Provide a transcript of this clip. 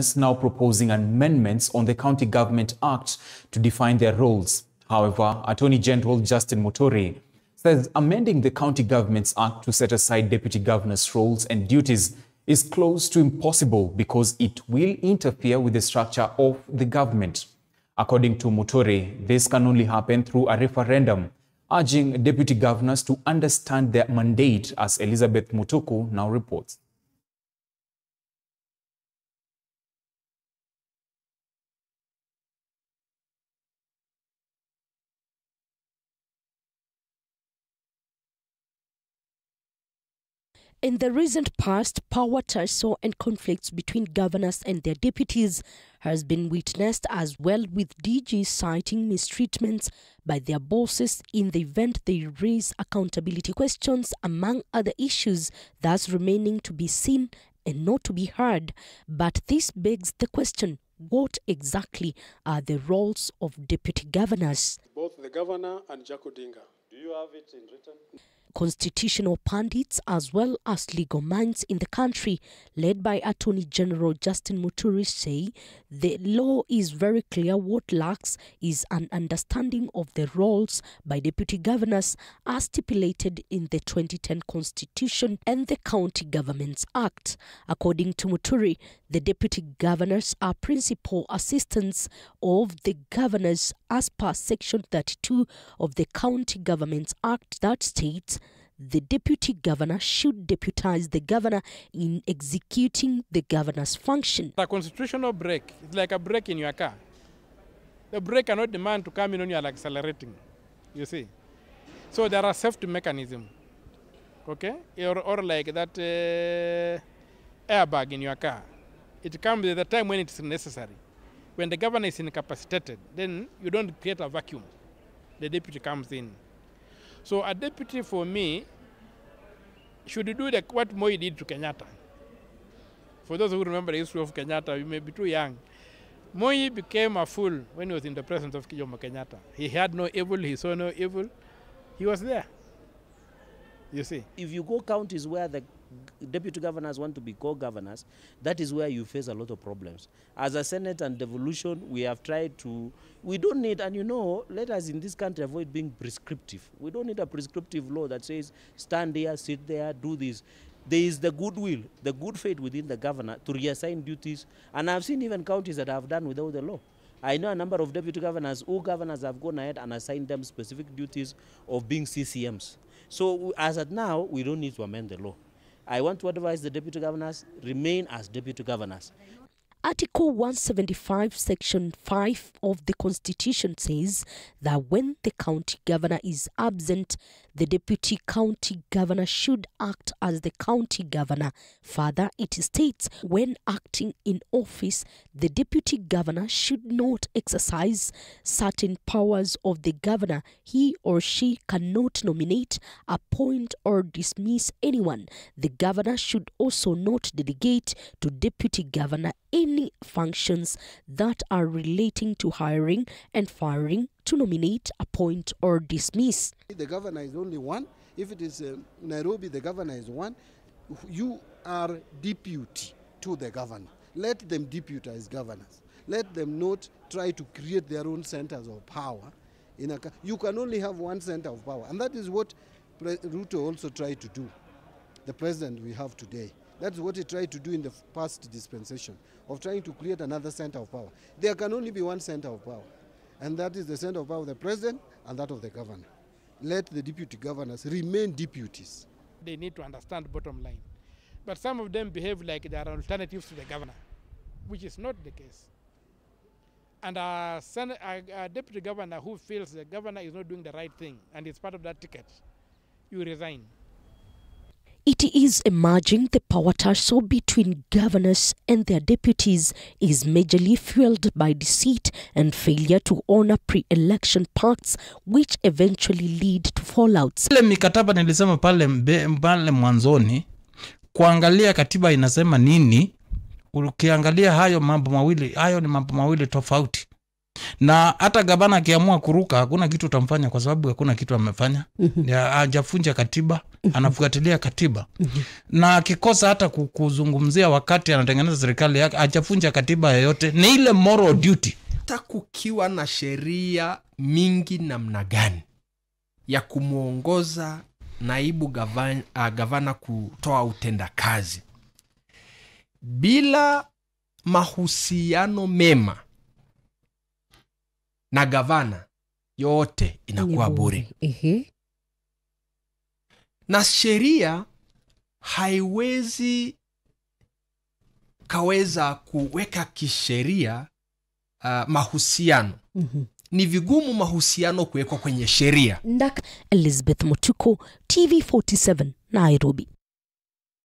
is now proposing amendments on the County Government Act to define their roles. However, Attorney General Justin Muturi says amending the County Governments Act to set aside deputy governors' roles and duties is close to impossible because it will interfere with the structure of the government. According to Muturi, this can only happen through a referendum, urging deputy governors to understand their mandate, as Elizabeth Mutuku now reports. In the recent past, power tussle and conflicts between governors and their deputies has been witnessed, as well, with DGs citing mistreatments by their bosses in the event they raise accountability questions, among other issues, thus remaining to be seen and not to be heard. But this begs the question, what exactly are the roles of deputy governors? Both the governor and Jack Odinga. Do you have it in written? Constitutional pundits as well as legal minds in the country, led by Attorney General Justin Muturi, say the law is very clear. What lacks is an understanding of the roles by deputy governors as stipulated in the 2010 Constitution and the County Governments Act. According to Muturi, the deputy governors are principal assistants of the governors as per Section 32 of the County Governments Act that states the deputy governor should deputize the governor in executing the governor's function. A constitutional brake is like a brake in your car. The brake cannot demand to come in when you are accelerating, you see. So there are safety mechanisms, okay? Or like that airbag in your car. It comes at the time when it's necessary. When the governor is incapacitated, then you don't create a vacuum. The deputy comes in. So a deputy, for me, should do what Moi did to Kenyatta. For those who remember the history of Kenyatta, you may be too young. Moi became a fool when he was in the presence of Jomo Kenyatta. He had no evil, he saw no evil. He was there, you see. If you go counties where the deputy governors want to be co-governors, that is where you face a lot of problems. As a Senate and devolution, we have tried to, we don't need, and you know, let us in this country avoid being prescriptive. We don't need a prescriptive law that says, stand there, sit there, do this. There is the goodwill, the good faith within the governor to reassign duties. And I've seen even counties that have done without the law. I know a number of deputy governors who governors have gone ahead and assigned them specific duties of being CCMs. So as at now, we don't need to amend the law. I want to advise the deputy governors remain as deputy governors. Article 175, Section 5 of the Constitution says that when the county governor is absent, the deputy county governor should act as the county governor. Further, it states when acting in office, the deputy governor should not exercise certain powers of the governor. He or she cannot nominate, appoint, or dismiss anyone. The governor should also not delegate to deputy governor any functions that are relating to hiring and firing, to nominate, appoint, or dismiss. The governor is only one. If it is Nairobi, the governor is one. You are deputy to the governor. Let them deputize governors. Let them not try to create their own centers of power. You can only have one center of power, and that is what Ruto also tried to do, the president we have today. That's what he tried to do in the past dispensation, of trying to create another center of power. There can only be one center of power, and that is the center of power of the president and that of the governor. Let the deputy governors remain deputies. They need to understand the bottom line. But some of them behave like they are alternatives to the governor, which is not the case. And a deputy governor who feels the governor is not doing the right thing and is part of that ticket, you resign. It is emerging the power tussle between governors and their deputies is majorly fueled by deceit and failure to honor pre-election pacts, which eventually lead to fallouts. Ile mikataba nilisema pale mwanzoni, kuangalia katiba inasema nini, ukiangalia hayo ni mambo mawili tofauti. Na hata gavana akiamua kuruka hakuna kitu utamfanya kwa sababu hakuna kitu amefanya. Hajafunja katiba, anafuatilia katiba. Na akikosa hata kuzungumzia wakati anatengeneza serikali yake, hajafunja katiba yoyote. Ni ile moral duty. Kukiwa na sheria mingi namna gani ya kumuongoza naibu gavana kutoa utendakazi, bila mahusiano mema na gavana, yote inakuwa bure. Na sheria haiwezi kaweza kuweka kisheria mahusiano. Ni vigumu mahusiano kuwekwa kwenye sheria. Elizabeth Mutuku, TV 47, Nairobi.